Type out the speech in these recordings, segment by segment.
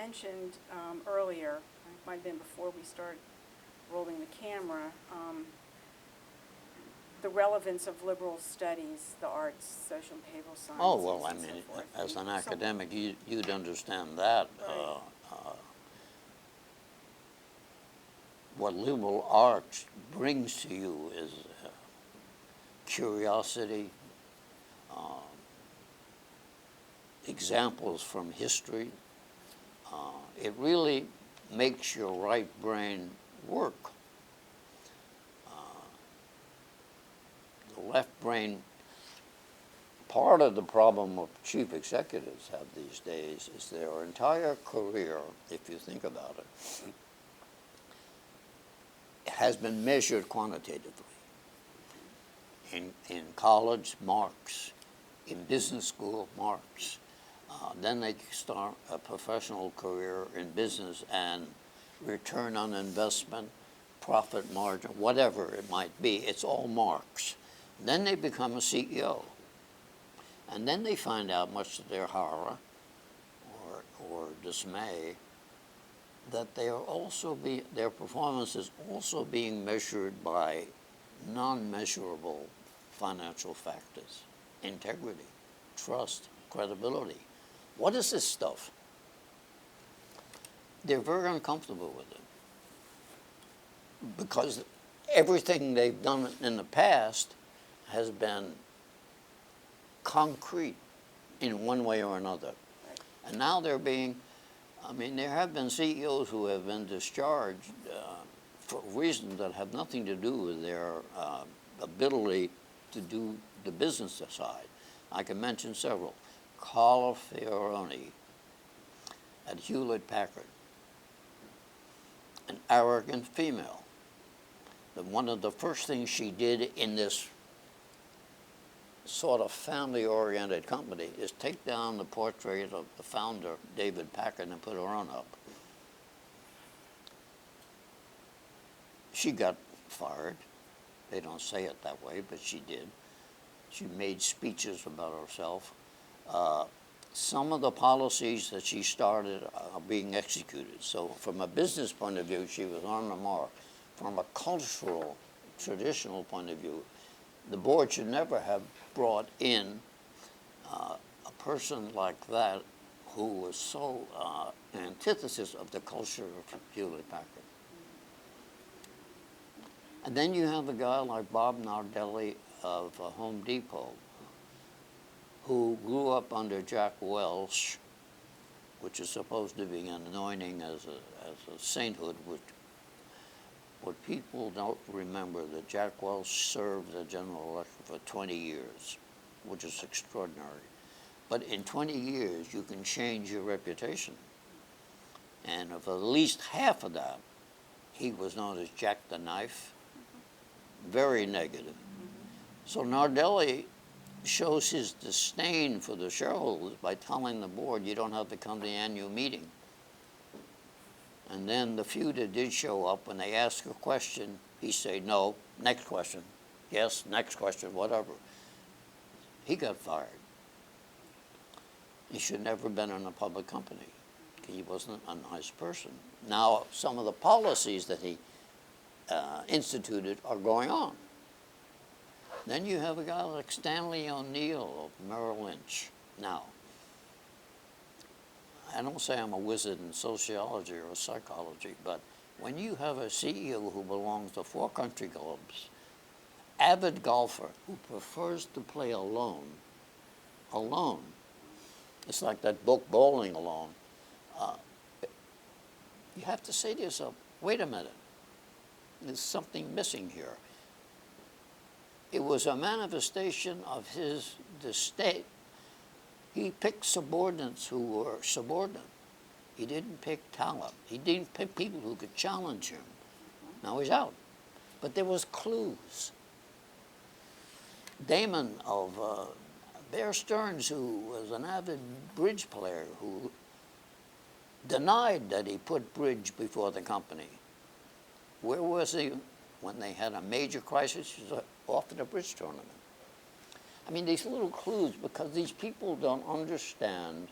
mentioned earlier, it might have been before we started rolling the camera, the relevance of liberal studies, the arts, social and behavioral sciences. Oh, well, I and so mean, forth. as an So- academic, you'd understand that. Right. What liberal arts brings to you is curiosity, examples from history. It really makes your right brain work. The left brain, part of the problem of chief executives have these days is their entire career, if you think about it, has been measured quantitatively. In college, marks. In business school, marks. Then they start a professional career in business and return on investment, profit margin, whatever it might be, it's all marks. Then they become a CEO. And then they find out, much to their horror or dismay, that they are also their performance is also being measured by non-measurable financial factors: integrity, trust, credibility. What is this stuff? They're very uncomfortable with it because everything they've done in the past has been concrete in one way or another. And now they're being, I mean, there have been CEOs who have been discharged for reasons that have nothing to do with their ability to do the business side. I can mention several. Carla Fioroni at Hewlett-Packard, an arrogant female. One of the first things she did in this sort of family-oriented company is take down the portrait of the founder, David Packard, and put her own up. She got fired. They don't say it that way, but she did. She made speeches about herself. Some of the policies that she started are being executed. So from a business point of view, she was on the mark. From a cultural, traditional point of view, the board should never have brought in a person like that who was so an antithesis of the culture of Hewlett-Packard. And then you have a guy like Bob Nardelli of Home Depot, who grew up under Jack Welch, which is supposed to be an anointing as a sainthood. What people don't remember, that Jack Welch served the General Electric for 20 years, which is extraordinary. But in 20 years, you can change your reputation. And of at least half of that, he was known as Jack the Knife, very negative. So Nardelli shows his disdain for the shareholders by telling the board, you don't have to come to the annual meeting. And then the few that did show up, when they ask a question, he say, no, next question, yes, next question, whatever. He got fired. He should never have been in a public company. He wasn't a nice person. Now, some of the policies that he instituted are going on. Then you have a guy like Stanley O'Neill of Merrill Lynch. Now, I don't say I'm a wizard in sociology or psychology, but when you have a CEO who belongs to 4 country clubs, avid golfer who prefers to play alone, it's like that book, Bowling Alone, you have to say to yourself, wait a minute, there's something missing here. It was a manifestation of his disdain. He picked subordinates who were subordinate. He didn't pick talent. He didn't pick people who could challenge him. Now he's out. But there was clues. Damon of Bear Stearns, who was an avid bridge player, who denied that he put bridge before the company. Where was he when they had a major crisis? He was off at a bridge tournament. I mean, these little clues, because these people don't understand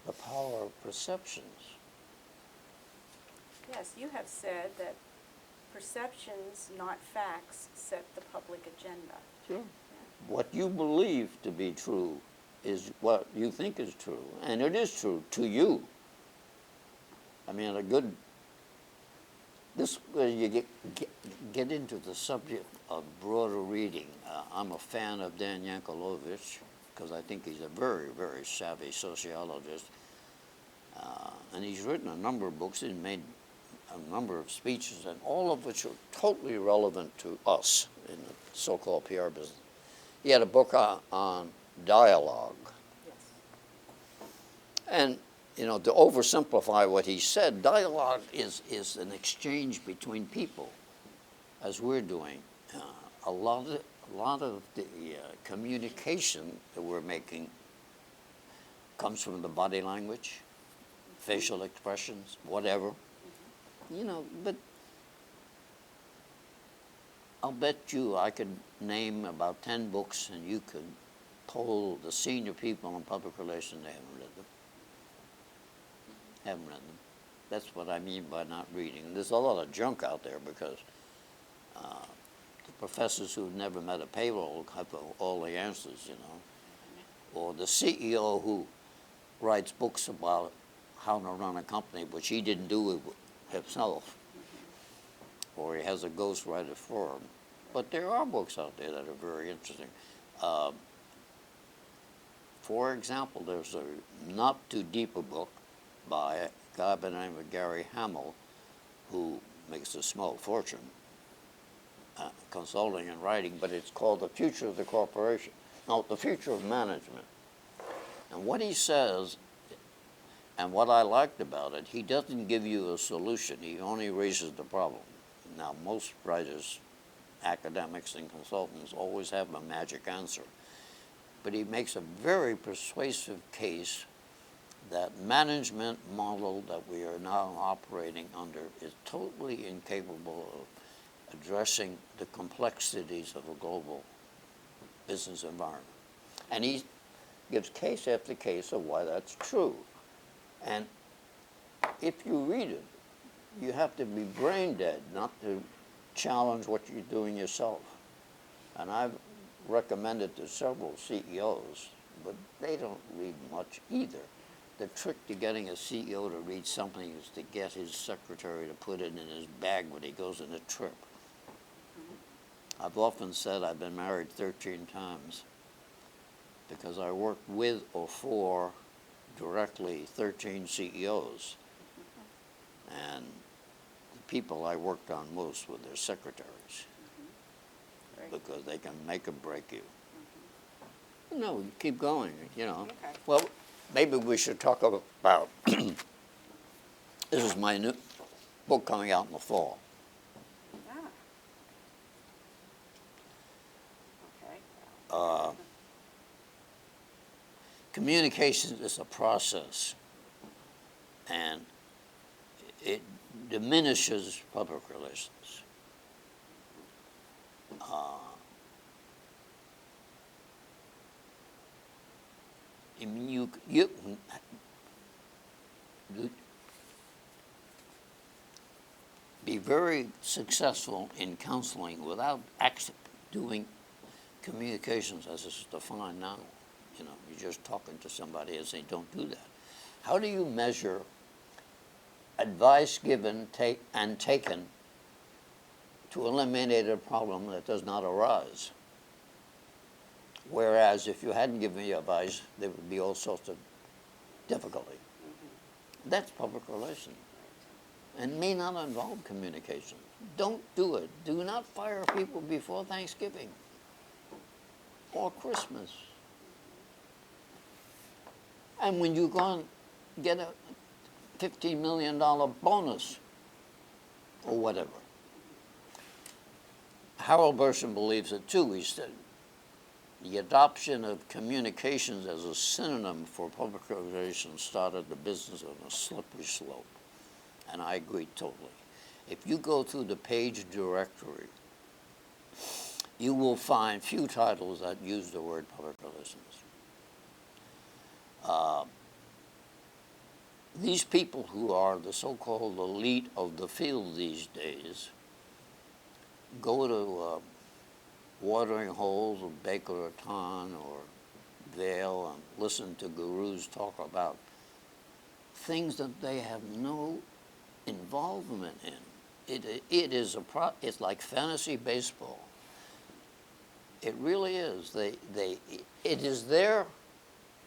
the power of perceptions. Yes, you have said that perceptions, not facts, set the public agenda. Sure. Yeah. What you believe to be true is what you think is true, and it is true to you. I mean, you get into the subject of broader reading. I'm a fan of Dan Yankelovich because I think he's a very, very savvy sociologist. And he's written a number of books. He's made a number of speeches, and all of which are totally relevant to us in the so-called PR business. He had a book on dialogue. Yes. And, you know, to oversimplify what he said, dialogue is an exchange between people, as we're doing. A lot of the communication that we're making comes from the body language, facial expressions, whatever. You know, but I'll bet you I could name about 10 books and you could poll the senior people in public relations, they haven't read them. Haven't read them. That's what I mean by not reading. There's a lot of junk out there because the professors who've never met a payroll have all the answers, you know. Or the CEO who writes books about how to run a company, which he didn't do it himself. Or he has a ghostwriter for him. But there are books out there that are very interesting. For example, there's a not too deep a book by a guy by the name of Gary Hamel, who makes a small fortune consulting and writing, but it's called The Future of the Corporation. No, The Future of Management. And what he says, and what I liked about it, he doesn't give you a solution, he only raises the problem. Now, most writers, academics and consultants always have a magic answer. But he makes a very persuasive case that management model that we are now operating under is totally incapable of addressing the complexities of a global business environment. And he gives case after case of why that's true. And if you read it, you have to be brain dead not to challenge what you're doing yourself. And I've recommended to several CEOs, but they don't read much either. The trick to getting a CEO to read something is to get his secretary to put it in his bag when he goes on a trip. I've often said I've been married 13 times because I worked with or for directly 13 CEOs. And the people I worked on most were their secretaries because they can make or break you. No, you keep going, you know. Okay. Well, maybe we should talk about, this is my new book coming out in the fall. Ah. Okay. Communication is a process, and it diminishes public relations. I mean, you be very successful in counseling without actually doing communications as it's defined now. You know, you're just talking to somebody and saying, don't do that. How do you measure advice given and taken to eliminate a problem that does not arise? Whereas if you hadn't given me advice, there would be all sorts of difficulty. That's public relations. And may not involve communication. Don't do it. Do not fire people before Thanksgiving or Christmas. And when you go and get a $15 million bonus or whatever. Harold Burson believes it too. He said, the adoption of communications as a synonym for public relations started the business on a slippery slope. And I agree totally. If you go through the page directory, you will find few titles that use the word public relations. these people who are the so-called elite of the field these days go to watering holes of Baker or Ton or Vail and listen to gurus talk about things that they have no involvement in. It's like fantasy baseball. It really is. It is their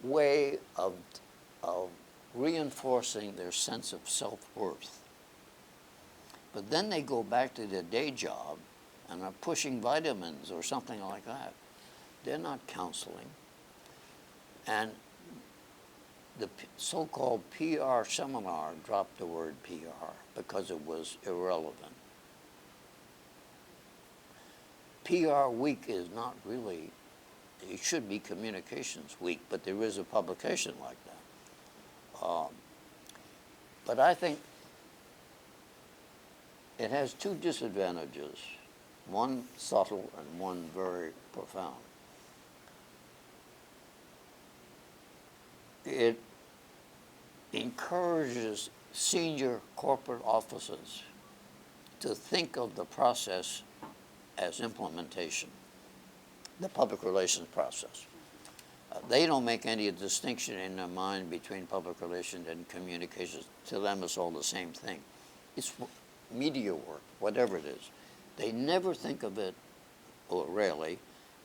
way of reinforcing their sense of self-worth. But then they go back to their day job and are pushing vitamins or something like that. They're not counseling. And the so-called PR seminar dropped the word PR because it was irrelevant. PR week is not really, it should be communications week, but there is a publication like that. But I think it has two disadvantages, one subtle and one very profound. It encourages senior corporate officers to think of the process as implementation, the public relations process. They don't make any distinction in their mind between public relations and communications. To them, it's all the same thing. It's media work, whatever it is. They never think of it, or rarely,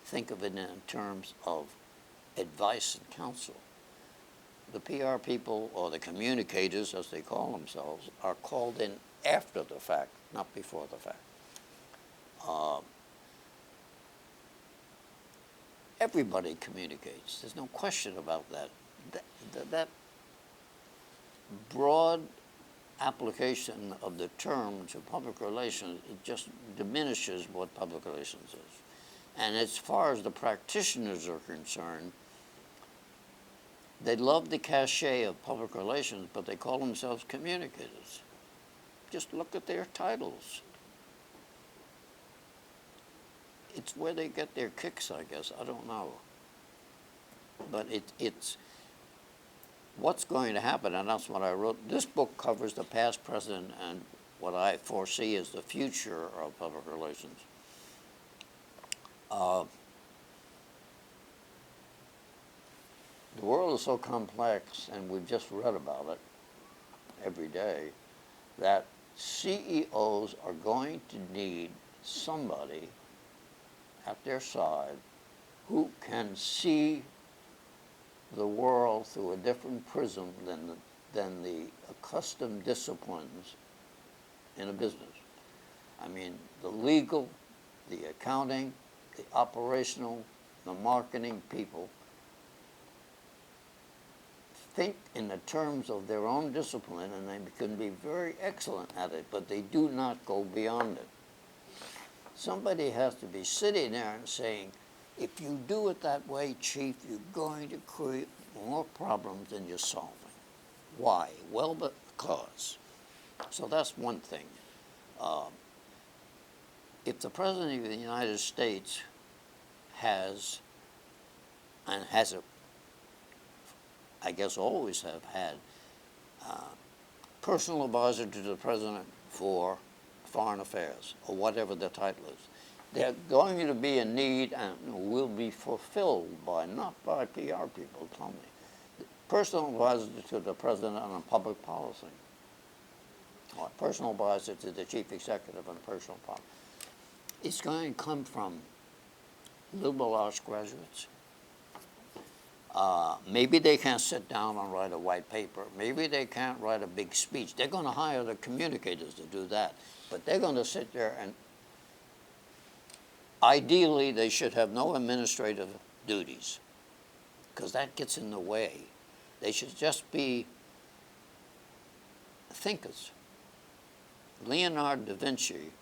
think of it in terms of advice and counsel. The PR people, or the communicators, as they call themselves, are called in after the fact, not before the fact. Everybody communicates. There's no question about that. That broad application of the term to public relations, it just diminishes what public relations is. And as far as the practitioners are concerned, they love the cachet of public relations, but they call themselves communicators. Just look at their titles. It's where they get their kicks, I guess. I don't know. But it's what's going to happen, and that's what I wrote. This book covers the past, present, and what I foresee as the future of public relations. The world is so complex, and we've just read about it every day, that CEOs are going to need somebody at their side who can see the world through a different prism than the accustomed disciplines in a business. I mean, the legal, the accounting, the operational, the marketing people think in the terms of their own discipline, and they can be very excellent at it, but they do not go beyond it. Somebody has to be sitting there and saying, if you do it that way, Chief, you're going to create more problems than you're solving. Why? Well, because. So that's one thing. If the President of the United States has, and has a, I guess always have had, personal advisor to the President for foreign affairs, or whatever the title is, they're going to be in need and will be fulfilled by, not by PR people, tell me. Personal advisor to the President on public policy, or personal advisor to the Chief Executive on personal policy. It's going to come from liberal arts graduates. Maybe they can't sit down and write a white paper. Maybe they can't write a big speech. They're going to hire the communicators to do that. But they're going to sit there and, ideally, they should have no administrative duties, because that gets in the way. They should just be thinkers. Leonardo da Vinci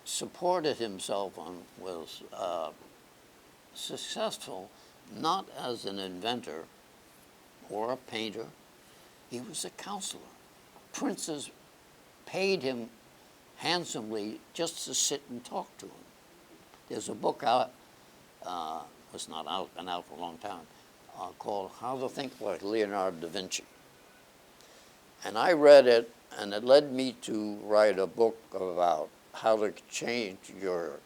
supported himself on, was successful not as an inventor or a painter. He was a counselor. Princes paid him handsomely just to sit and talk to him. There's a book out, it's not out, been out for a long time, called How to Think Like Leonardo da Vinci. And I read it, and it led me to write a book about how to change your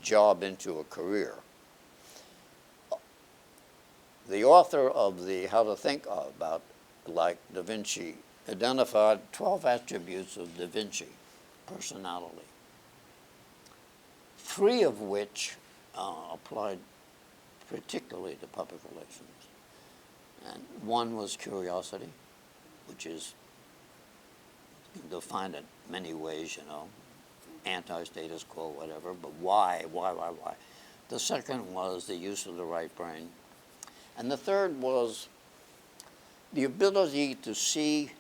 job into a career. The author of the How to Think About Like Da Vinci identified 12 attributes of Da Vinci personality, 3 of which applied particularly to public relations. And one was curiosity, which is, you can define it many ways, you know, anti-status quo, whatever, but why? The second was the use of the right brain. And the third was the ability to see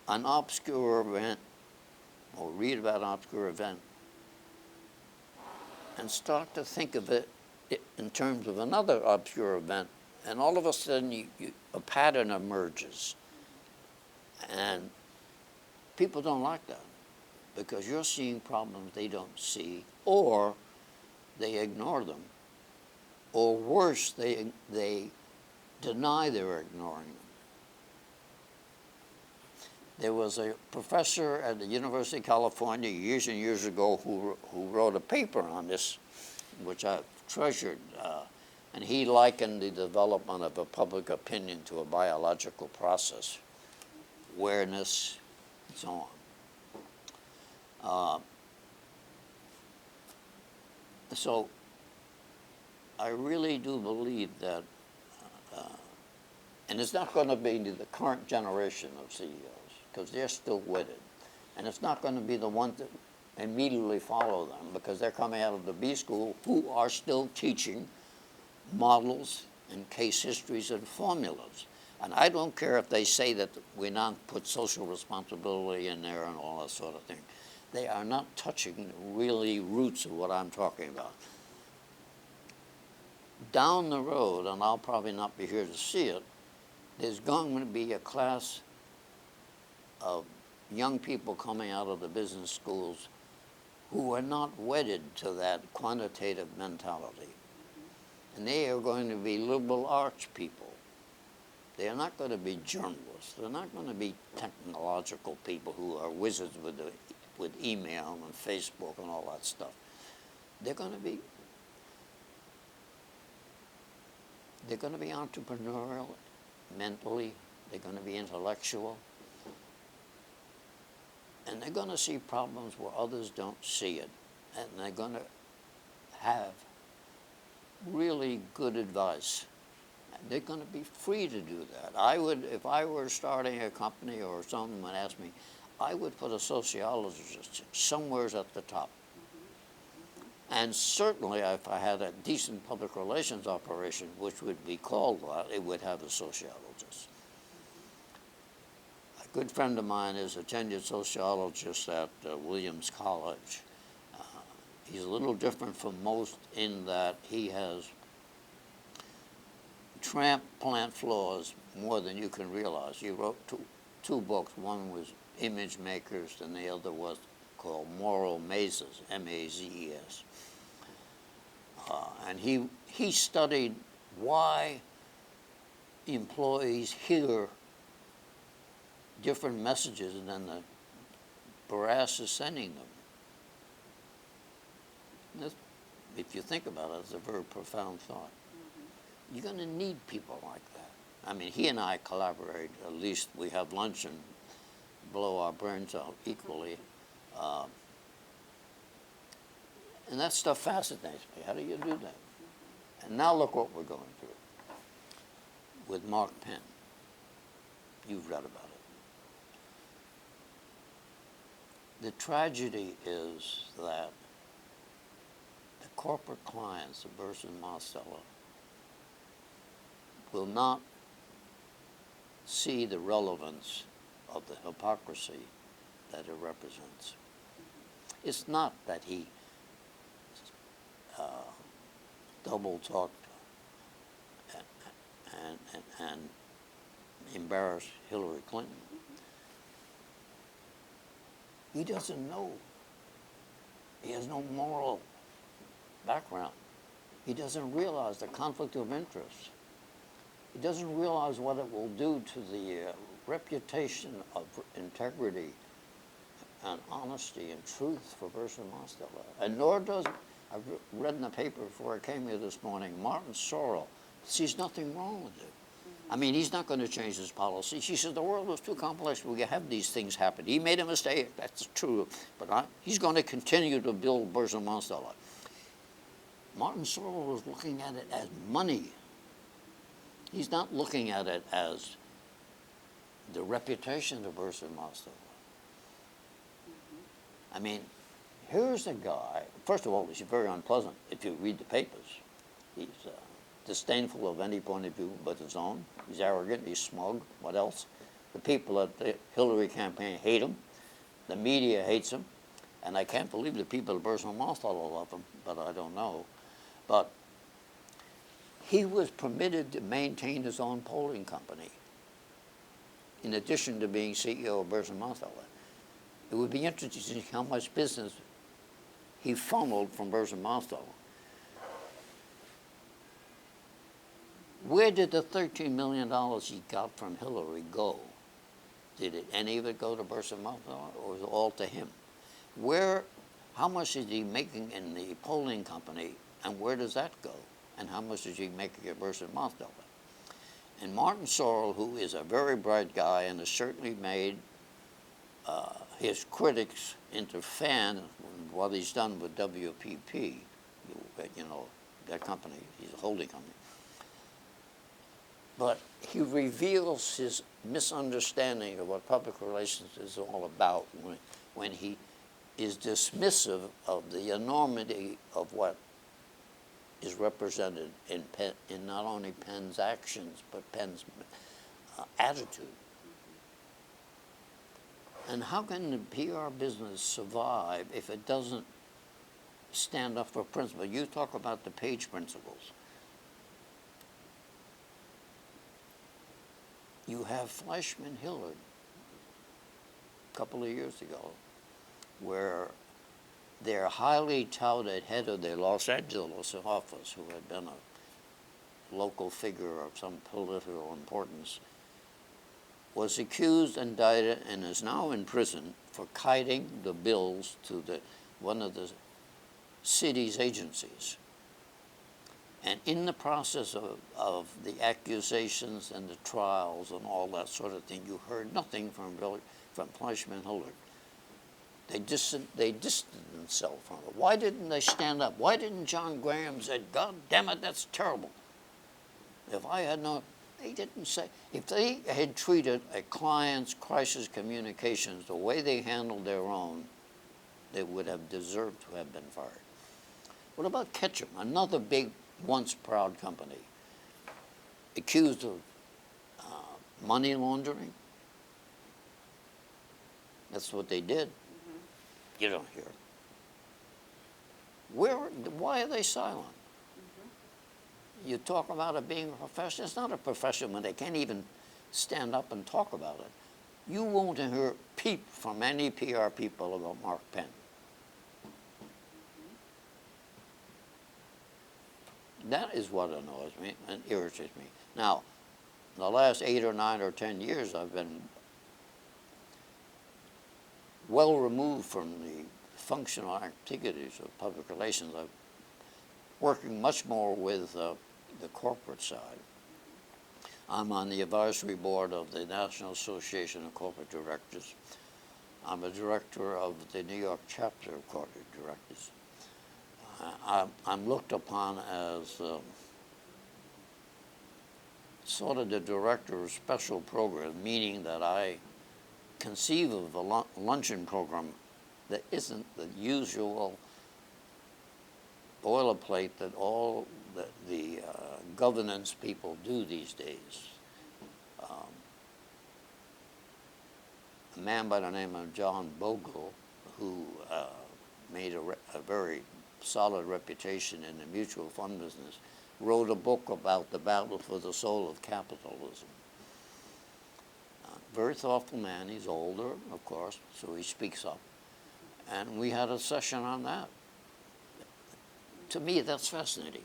an obscure event or read about an obscure event and start to think of it in terms of another obscure event, and all of a sudden a pattern emerges. And people don't like that because you're seeing problems they don't see, or they ignore them, or worse, they deny they're ignoring them. There was a professor at the University of California years and years ago who wrote a paper on this, which I've treasured, and he likened the development of a public opinion to a biological process, awareness, and so on. So I really do believe that, and it's not going to be the current generation of CEOs, because they're still wedded. And it's not going to be the ones that immediately follow them, because they're coming out of the B school who are still teaching models and case histories and formulas. And I don't care if they say that we now put social responsibility in there and all that sort of thing. They are not touching the really roots of what I'm talking about. Down the road, and I'll probably not be here to see it, there's going to be a class of young people coming out of the business schools who are not wedded to that quantitative mentality. And they are going to be liberal arts people. They are not going to be journalists. They're not going to be technological people who are wizards with email and Facebook and all that stuff. They're going to be entrepreneurial, mentally. They're going to be intellectual. And they're going to see problems where others don't see it. And they're going to have really good advice. And they're going to be free to do that. I would, if I were starting a company or someone would ask me, I would put a sociologist somewhere at the top. And certainly if I had a decent public relations operation, which would be called that, it would have a sociologist. A good friend of mine is a tenured sociologist at Williams College. He's a little different from most in that he has tramped plant floors more than you can realize. He wrote two books. One was Image Makers, and the other was called Moral Mazes, M-A-Z-E-S. And he studied why employees hear different messages than the brass is sending them. If you think about it, it's a very profound thought. You're going to need people like that. I mean, he and I collaborate. At least we have lunch and blow our brains out equally. And that stuff fascinates me. How do you do that? And now look what we're going through with Mark Penn. You've read about it. The tragedy is that the corporate clients of Burson Marsteller will not see the relevance of the hypocrisy that it represents. It's not that he double-talked and embarrassed Hillary Clinton. He doesn't know. He has no moral background. He doesn't realize the conflict of interest. He doesn't realize what it will do to the reputation of integrity and honesty and truth for Bertha Mosteller. And nor does, I've read in the paper before I came here this morning, Martin Sorrell sees nothing wrong with it. I mean, he's not going to change his policy. He says the world is too complex. We have these things happen. He made a mistake. That's true. But he's going to continue to build Bertha Mosteller. Martin Sorrell was looking at it as money. He's not looking at it as the reputation of Bertha Mosteller. I mean, here's a guy, first of all, he's very unpleasant if you read the papers. He's disdainful of any point of view but his own. He's arrogant, he's smug, what else? The people at the Hillary campaign hate him. The media hates him. And I can't believe the people at Bertha Mosteller love him, but I don't know. But he was permitted to maintain his own polling company in addition to being CEO of Bertha Mosteller. It would be interesting to see how much business he funneled from Bertha Mosteller. Where did the $13 million he got from Hillary go? Did any of it go to Bertha Mosteller, or was it all to him? How much is he making in the polling company, and where does that go? And how much is he making at Bertha Mosteller? And Martin Sorrell, who is a very bright guy and has certainly made his critics into fan what he's done with WPP, you know, that company, he's a holding company. But he reveals his misunderstanding of what public relations is all about when he is dismissive of the enormity of what is represented in not only Penn's actions, but Penn's attitude. And how can the PR business survive if it doesn't stand up for principle? You talk about the Page principles. You have Fleischman Hillard a couple of years ago, where their highly touted head of their Los Angeles office, who had been a local figure of some political importance, was accused, indicted, and is now in prison for kiting the bills to one of the city's agencies. And in the process of the accusations and the trials and all that sort of thing, you heard nothing from Fleischman Hillard. They distanced themselves from it. Why didn't they stand up? Why didn't John Graham say, God damn it, that's terrible? If I had known, they didn't say. If they had treated a client's crisis communications the way they handled their own, they would have deserved to have been fired. What about Ketchum, another big, once proud company, accused of money laundering? That's what they did. Mm-hmm. You don't hear. Why are they silent? Mm-hmm. You talk about it being a profession. It's not a profession when they can't even stand up and talk about it. You won't hear peep from any PR people about Mark Penn. That is what annoys me and irritates me. Now, the last 8 or 9 or 10 years, I've been well removed from the functional activities of public relations. I'm working much more with the corporate side. I'm on the advisory board of the National Association of Corporate Directors. I'm a director of the New York chapter of corporate directors. I'm looked upon as sort of the director of special programs, meaning that I conceive of a luncheon program that isn't the usual boilerplate that all the governance people do these days. A man by the name of John Bogle, who made a very solid reputation in the mutual fund business, wrote a book about the battle for the soul of capitalism. Very thoughtful man. He's older, of course, so he speaks up. And we had a session on that. To me, that's fascinating.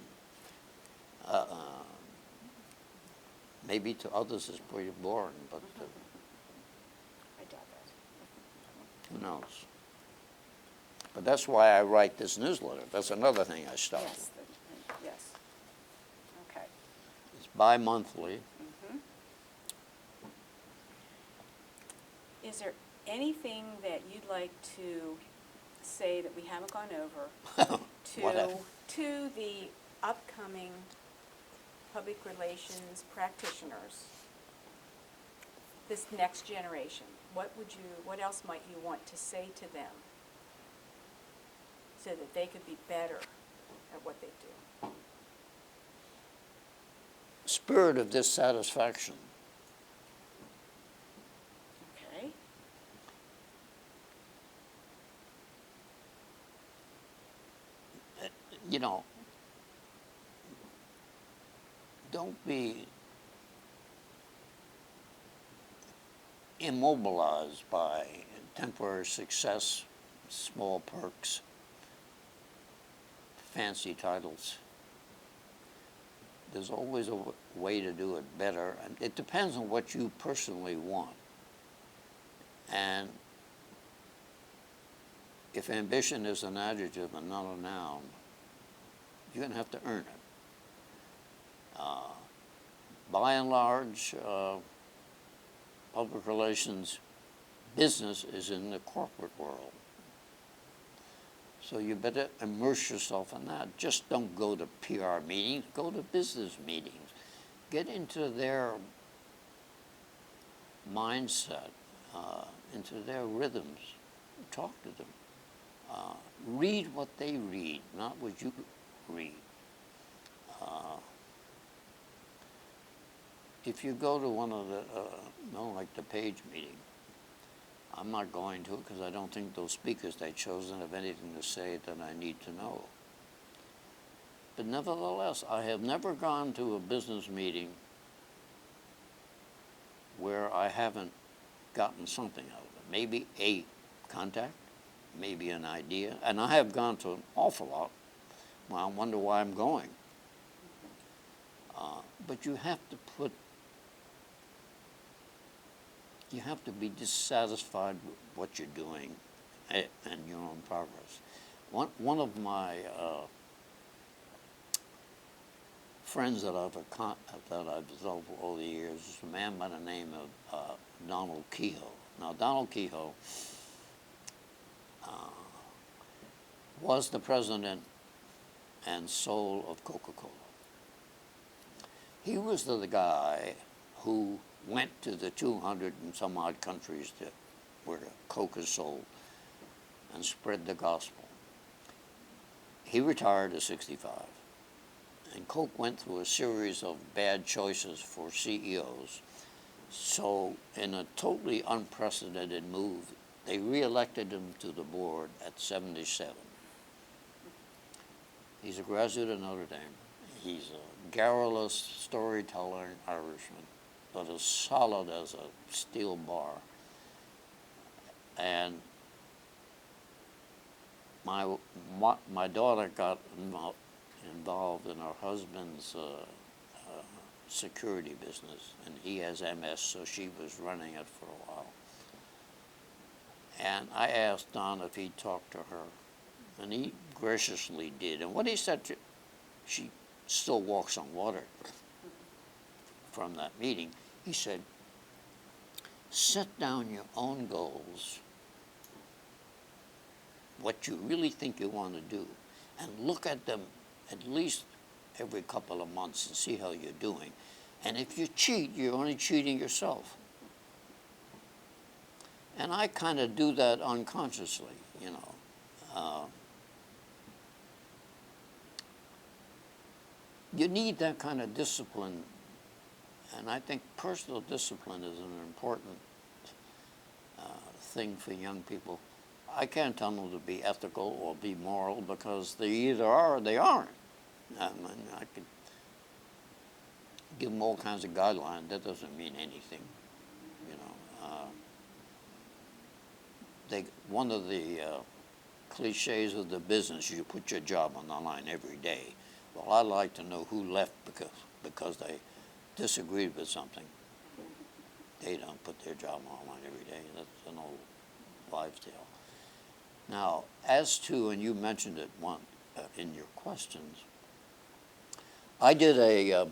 Maybe to others it's pretty boring, but I doubt that. who knows? But that's why I write this newsletter. That's another thing I started. Yes, yes. Okay. It's bi-monthly. Mhm. Is there anything that you'd like to say that we haven't gone over Whatever. to the upcoming public relations practitioners, this next generation? What else might you want to say to them so that they could be better at what they do? Spirit of dissatisfaction. Okay. You know, don't be immobilized by temporary success, small perks, fancy titles. There's always a way to do it better, and it depends on what you personally want. And if ambition is an adjective and not a noun, you're going to have to earn it. By and large, public relations business is in the corporate world. So you better immerse yourself in that. Just don't go to PR meetings, go to business meetings. Get into their mindset, into their rhythms. Talk to them. Read what they read, not what you read. If you go to one of the, like the Page meeting, I'm not going to it because I don't think those speakers they chosen have anything to say that I need to know. But nevertheless, I have never gone to a business meeting where I haven't gotten something out of it. Maybe a contact, maybe an idea. And I have gone to an awful lot. Well, I wonder why I'm going. But you have to be dissatisfied with what you're doing and your own progress. One of my friends that I've developed over the years is a man by the name of Donald Kehoe. Now, Donald Kehoe was the president and soul of Coca-Cola. He was the guy who went to the 200 and some odd countries where Coke is sold and spread the gospel. He retired at 65. And Coke went through a series of bad choices for CEOs. So in a totally unprecedented move, they reelected him to the board at 77. He's a graduate of Notre Dame. He's a garrulous storyteller Irishman, but as solid as a steel bar. And my daughter got involved in her husband's security business, and he has MS, so she was running it for a while. And I asked Don if he'd talk to her, and he graciously did. And what he said, she still walks on water from that meeting. He said, set down your own goals, what you really think you want to do, and look at them at least every couple of months and see how you're doing. And if you cheat, you're only cheating yourself. And I kind of do that unconsciously, you know. You need that kind of discipline, and I think personal discipline is an important thing for young people. I can't tell them to be ethical or be moral because they either are or they aren't. I could give them all kinds of guidelines. That doesn't mean anything, you know. One of the cliches of the business, you put your job on the line every day. Well, I'd like to know who left because they disagreed with something, they don't put their job online every day. That's an old wives' tale. Now, as to, and you mentioned it one in your questions, I did a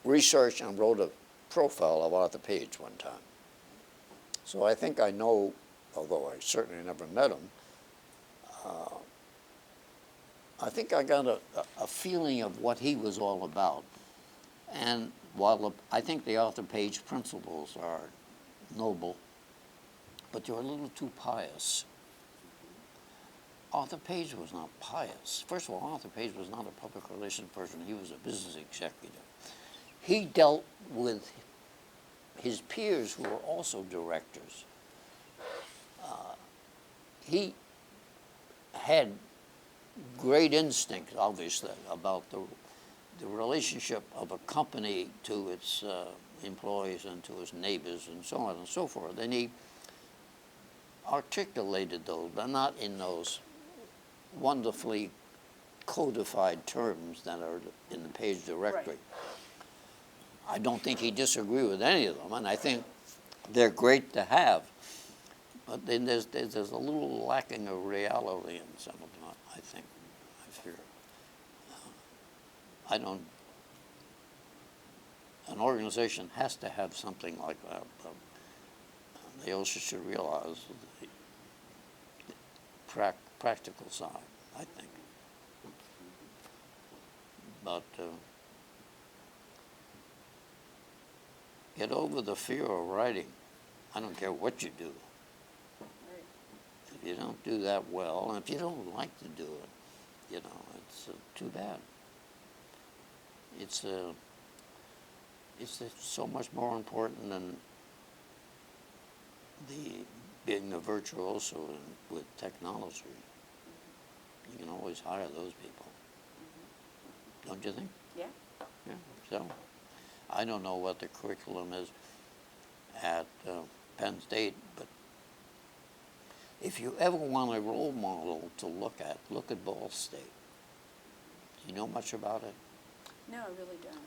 research and wrote a profile of Arthur Page one time. So I think I know, although I certainly never met him, I think I got a feeling of what he was all about. And while I think the Arthur Page principles are noble, but they're a little too pious. Arthur Page was not pious. First of all, Arthur Page was not a public relations person. He was a business executive. He dealt with his peers who were also directors. He had great instinct, obviously, about the relationship of a company to its employees and to its neighbors and so on and so forth. And he articulated those, but not in those wonderfully codified terms that are in the Page directory. Right. I don't think he disagreed with any of them, and I think they're great to have. But then there's a little lacking of reality in some of them, I think, I fear. I don't, an organization has to have something like that, but they also should realize the practical side, I think. But get over the fear of writing. I don't care what you do. If you don't do that well, and if you don't like to do it, you know, it's too bad. It's so much more important than being a virtuoso with technology. You can always hire those people. Don't you think? Yeah. Yeah. So, I don't know what the curriculum is at Penn State, but if you ever want a role model to look at Ball State. Do you know much about it? No, I really don't.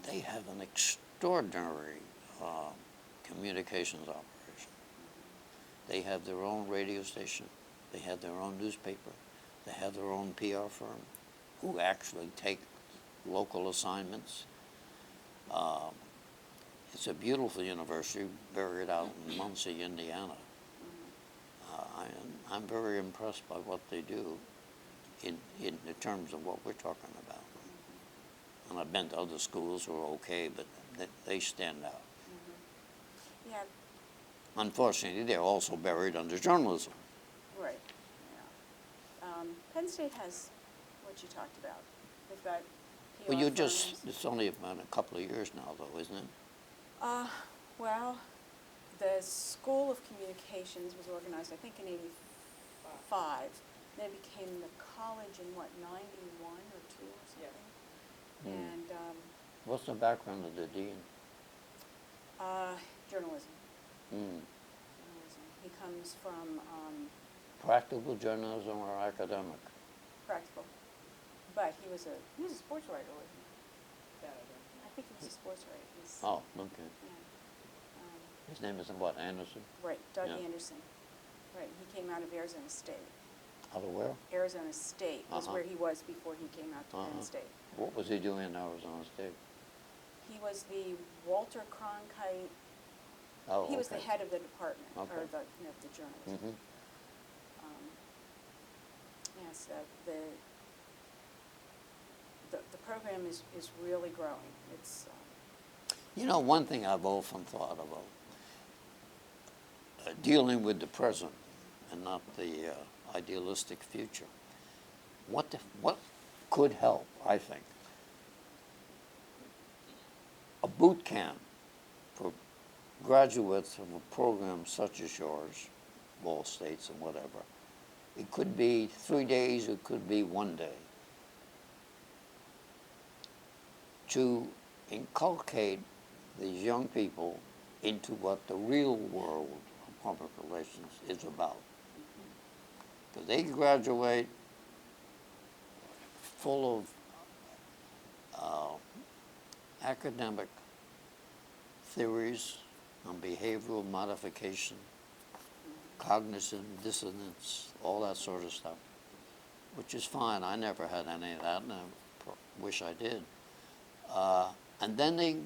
They have an extraordinary communications operation. They have their own radio station. They have their own newspaper. They have their own PR firm who actually take local assignments. It's a beautiful university buried out in Muncie, Indiana. I'm very impressed by what they do in the terms of what we're talking about. And I've been to other schools who are okay, but they stand out. Yeah, Unfortunately, they're also buried under journalism. right, yeah. Penn State has what you talked about. They've got PR Well, firms. it's only been a couple of years now, though, isn't it? Well, the School of Communications was organized, I think, in '85. Then it became the college in, what, '91 or '2 or something? Yeah. And What's the background of the dean? journalism. Mm. Journalism. He comes from Practical journalism or academic? practical, but he was a sports writer, wasn't he? I think he was a sports writer. He's, Oh, okay. yeah. His name is what, Anderson? Right, Doug Yeah. Anderson. Right, he came out of Arizona State. Out of where? Arizona State was where he was before he came out to Penn State. What was he doing in Arizona State? He was the Walter Cronkite. Oh, He was the okay. head of the department, or Okay. the journalism. Mhm. Yes, the program is really growing. It's You know, one thing I've often thought about, dealing with the present and not the idealistic future. What could help, I think? A boot camp for graduates of a program such as yours, Ball States and whatever. It could be 3 days, it could be 1 day. To inculcate these young people into what the real world of public relations is about. Because they graduate full of academic theories on behavioral modification, cognitive dissonance, all that sort of stuff, which is fine. I never had any of that, and I wish I did. And then they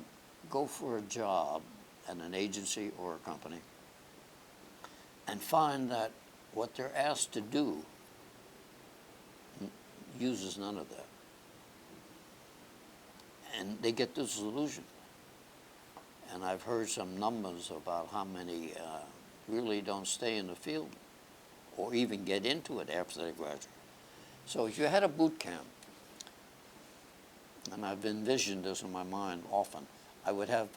go for a job at an agency or a company and find that what they're asked to do uses none of that. And they get disillusioned. And I've heard some numbers about how many really don't stay in the field or even get into it after they graduate. So if you had a boot camp, and I've envisioned this in my mind often, I would have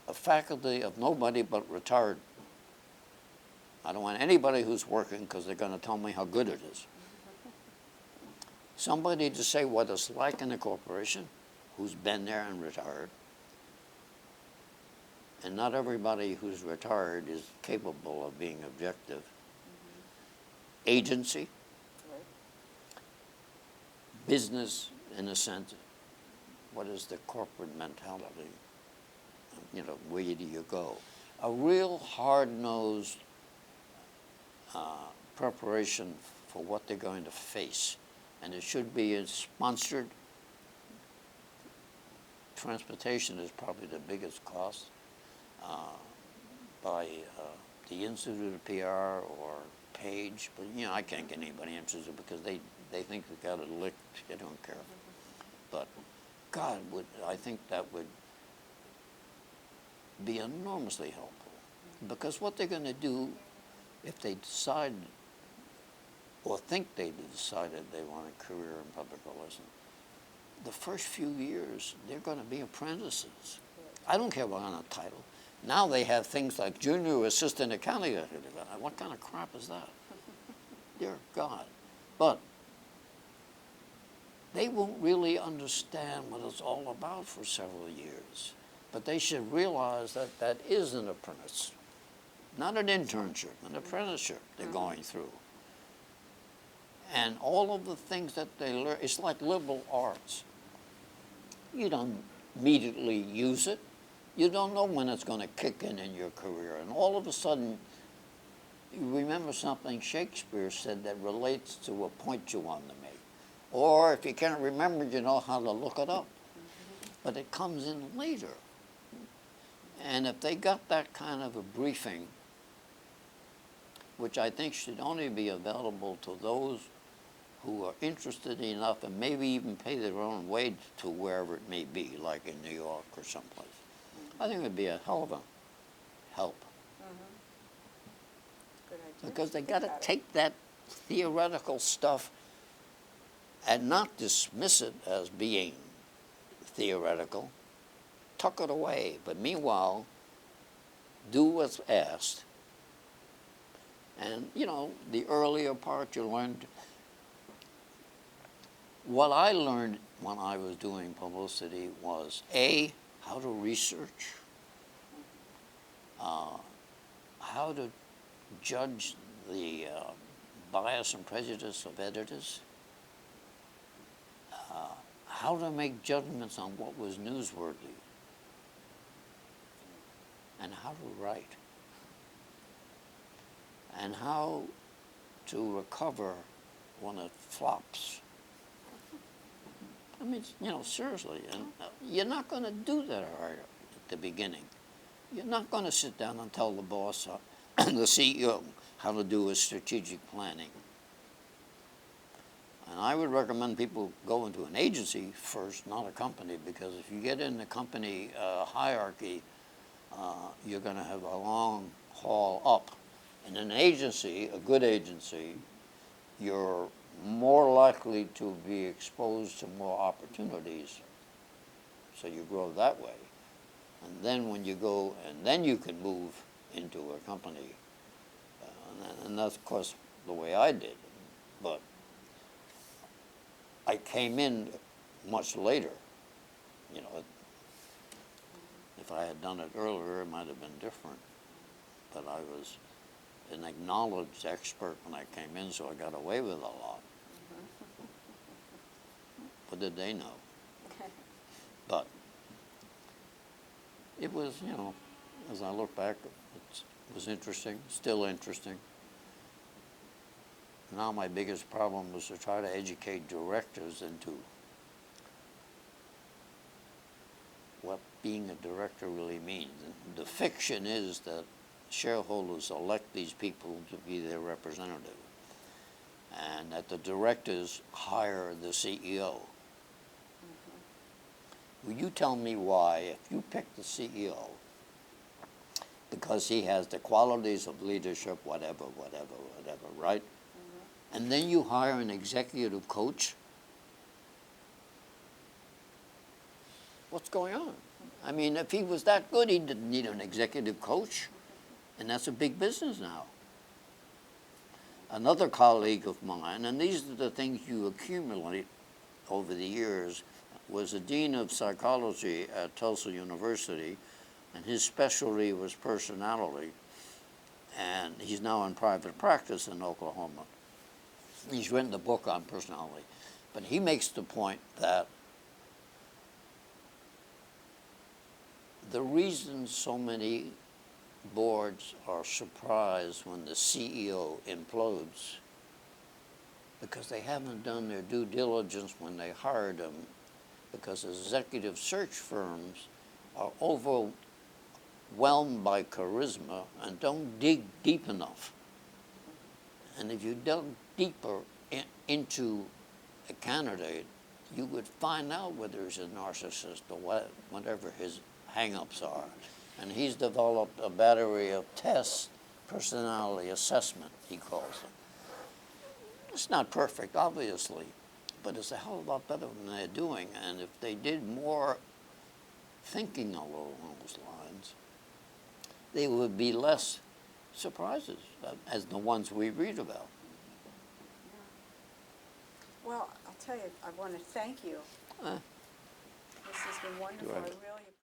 a faculty of nobody but retired. I don't want anybody who's working because they're going to tell me how good it is. Somebody to say what it's like in a corporation who's been there and retired. And not everybody who's retired is capable of being objective. Agency, business in a sense. What is the corporate mentality? You know, where do you go? A real hard-nosed preparation for what they're going to face. And it should be sponsored. Transportation is probably the biggest cost by the Institute of PR or Page. But, you know, I can't get anybody interested because they think they got it licked. They don't care. But God, I think that would be enormously helpful. Because what they're going to do if they decide or think they decided they want a career in public relations, the first few years, they're going to be apprentices. I don't care what kind of title. Now they have things like junior assistant accounting executive. What kind of crap is that? Dear God. But they won't really understand what it's all about for several years. But they should realize that that is an apprentice, not an internship, an apprenticeship they're going through. And all of the things that they learn, it's like liberal arts. You don't immediately use it. You don't know when it's going to kick in your career. And all of a sudden, you remember something Shakespeare said that relates to a point you want to make. Or if you can't remember, you know how to look it up. But it comes in later. And if they got that kind of a briefing, which I think should only be available to those who are interested enough and maybe even pay their own way to wherever it may be, like in New York or someplace. I think it would be a hell of a help. Good idea. Because they got to take that theoretical stuff and not dismiss it as being theoretical. Tuck it away. But meanwhile, do what's asked. And, you know, the earlier part you learned. What I learned when I was doing publicity was, A, how to research, how to judge the bias and prejudice of editors, how to make judgments on what was newsworthy, and how to write, and how to recover when it flops. I mean, you know, seriously, and you're not going to do that right at the beginning. You're not going to sit down and tell the boss, the CEO, how to do his strategic planning. And I would recommend people go into an agency first, not a company, because if you get in the company hierarchy, you're going to have a long haul up. In an agency, a good agency, you're more likely to be exposed to more opportunities, so you grow that way. And then when you go, and then you can move into a company, and that's, of course, the way I did. But I came in much later. You know, if I had done it earlier, it might have been different. But I was an acknowledged expert when I came in, so I got away with a lot. What did they know? But it was, you know, as I look back, it was interesting, still interesting. Now my biggest problem was to try to educate directors into what being a director really means. And the fiction is that shareholders elect these people to be their representative, and that the directors hire the CEO. Will you tell me why, if you pick the CEO, because he has the qualities of leadership, whatever, right? And then you hire an executive coach? What's going on? I mean, if he was that good, he didn't need an executive coach. And that's a big business now. Another colleague of mine, and these are the things you accumulate over the years, was the dean of psychology at Tulsa University, and his specialty was personality. And he's now in private practice in Oklahoma. He's written a book on personality. But he makes the point that the reason so many boards are surprised when the CEO implodes, because they haven't done their due diligence when they hired him, because executive search firms are overwhelmed by charisma and don't dig deep enough. And if you dug deeper into a candidate, you would find out whether he's a narcissist or whatever his hang-ups are. And he's developed a battery of tests, personality assessment, he calls them. It's not perfect, obviously, but it's a hell of a lot better than they're doing. And if they did more thinking along those lines, there would be less surprises as the ones we read about. Well, I'll tell you, I want to thank you. This has been wonderful. I really